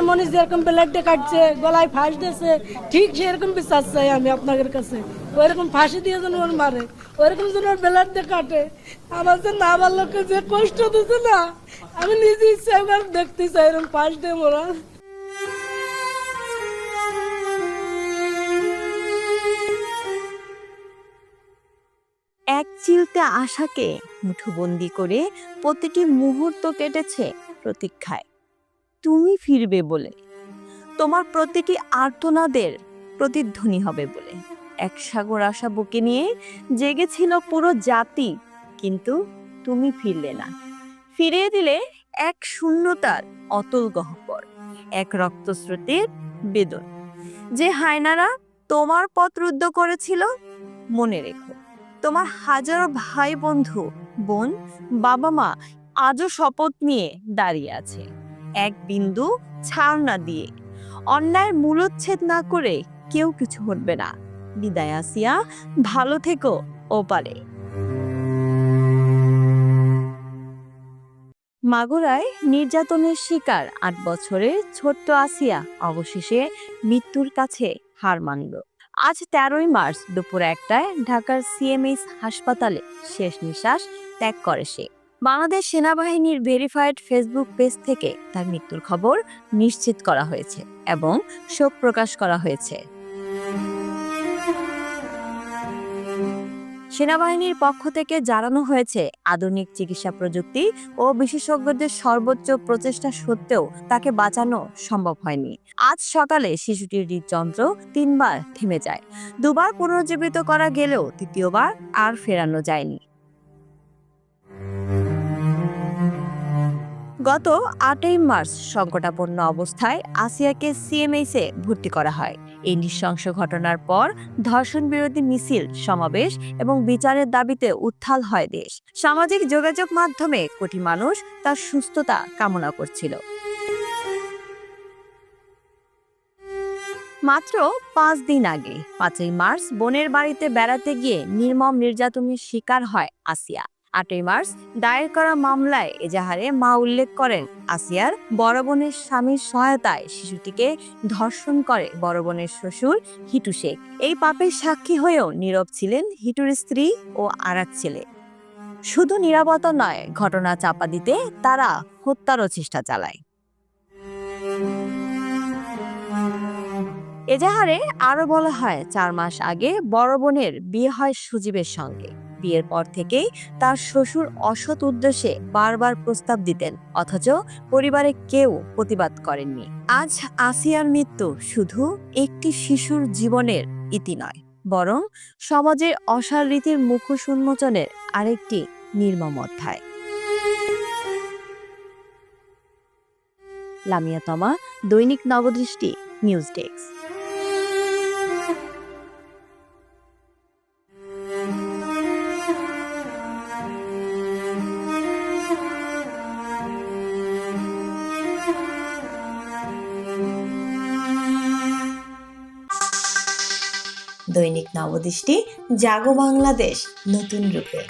আমার মনে যেরকম ব্লেডে কাটছে, গলায় ফাঁস দিয়েছে, ঠিক সেরকম বিচার চাই আমি আপনাদের কাছে। ওইরকম ফাঁসি দিয়ে যেন ওর মারে, ওইরকম যেন ওর ব্লেড দিয়ে কাটে। আমার যে না আমার লোককে যে কষ্ট দিচ্ছে না, আমি নিজে ইচ্ছা একবার দেখতে চাই এরকম ফাঁস দিয়ে মোরা। এক চিলতে আশাকে মুঠোবন্দি করে প্রতিটি মুহূর্ত কেটেছে প্রতীক্ষায় তুমি ফিরবে বলে, তোমার প্রতিটি আর্তনাদের প্রতিধ্বনি হবে বলে। এক সাগর আশা বুকে নিয়ে জেগেছিল পুরো জাতি, কিন্তু তুমি ফিরলে না। ফিরিয়ে দিলে এক শূন্যতার অতল গহ্বর, এক রক্তস্রোতের বেদন। যে হায়নারা তোমার পথ রুদ্ধ করেছিল, মনে রেখো তোমার হাজারো ভাই বন্ধু, বোন, বাবা মা আজও শপথ নিয়ে দাঁড়িয়ে আছে, এক বিন্দু ছাড় না দিয়ে। অন্যায়ের মূলোচ্ছেদ না করে কেউ কিছু হটবে না। বিদায় আসিয়া, ভালো থেকো ওপারে। মাগুরায় নির্যাতনের শিকার ৮ বছরের ছোট্ট আসিয়া অবশেষে মৃত্যুর কাছে হার মানল। আজ ১৩ই মার্চ দুপুর ১টায় ঢাকার সিএমএইচ হাসপাতালে শেষ নিঃশ্বাস ত্যাগ করে সে। বাংলাদেশ সেনাবাহিনীর ভেরিফাইড ফেসবুক পেজ থেকে তার মৃত্যুর খবর নিশ্চিত করা হয়েছে এবং শোক প্রকাশ করা হয়েছে। সেনাবাহিনীর পক্ষ থেকে জানানো হয়েছে, আধুনিক চিকিৎসা প্রযুক্তি ও বিশেষজ্ঞদের সর্বোচ্চ প্রচেষ্টা সত্ত্বেও তাকে বাঁচানো সম্ভব হয়নি। আজ সকালে শিশুটির হৃদযন্ত্র ৩বার থেমে যায়। ২বার পুনর্জীবিত করা গেলেও তৃতীয়বার আর ফেরানো যায়নি। গত ৮ই মার্চ সংকটাপন্ন অবস্থায় আসিয়াকে সিএমএইচে ভর্তি করা হয়। এই নৃশংস ঘটনার পর ধর্ষণ বিরোধী মিছিল, সমাবেশ এবং বিচারের দাবিতে উত্তাল হয় দেশ। সামাজিক যোগাযোগ মাধ্যমে কোটি মানুষ তার সুস্থতা কামনা করছিল। মাত্র ৫ দিন আগে ৫ই মার্চ বোনের বাড়িতে বেড়াতে গিয়ে নির্মম নির্যাতনের শিকার হয় আসিয়া। ৮ই মার্চ দায়ের করা মামলায় এজাহারে মা উল্লেখ করেন, আসিয়ার বড় বোনের স্বামীর সহায়তায় শিশুটিকে ধর্ষণ করে বড় বোনের শ্বশুর হিটু শেখ। এই পাপের সাক্ষী হয়েও নীরব ছিলেন হিটুর স্ত্রী ও আরেক ছেলে। শুধু নীরবতা নয়, ঘটনা চাপা দিতে তারা হত্যারও চেষ্টা চালায়। এজাহারে আরো বলা হয়, ৪ মাস আগে বড় বোনের বিয়ে হয় সুজীবের সঙ্গে। বিয়ের পর থেকেই তার শ্বশুর অসৎ উদ্দেশ্যে বারবার প্রস্তাব দিতেন, অথচ পরিবারে কেউ প্রতিবাদ করেননি। আজ আসিয়ার মৃত্যু শুধু একটি শিশুর জীবনের ইতি নয়, বরং সমাজের অসার রীতির মুখোশ উন্মোচনের আরেকটি নির্মম অধ্যায়। লামিয়া তমা, দৈনিক নবদৃষ্টি, নিউজ ডেস্ক। দৈনিক নবদৃষ্টি, জাগো বাংলাদেশ নতুন রূপে।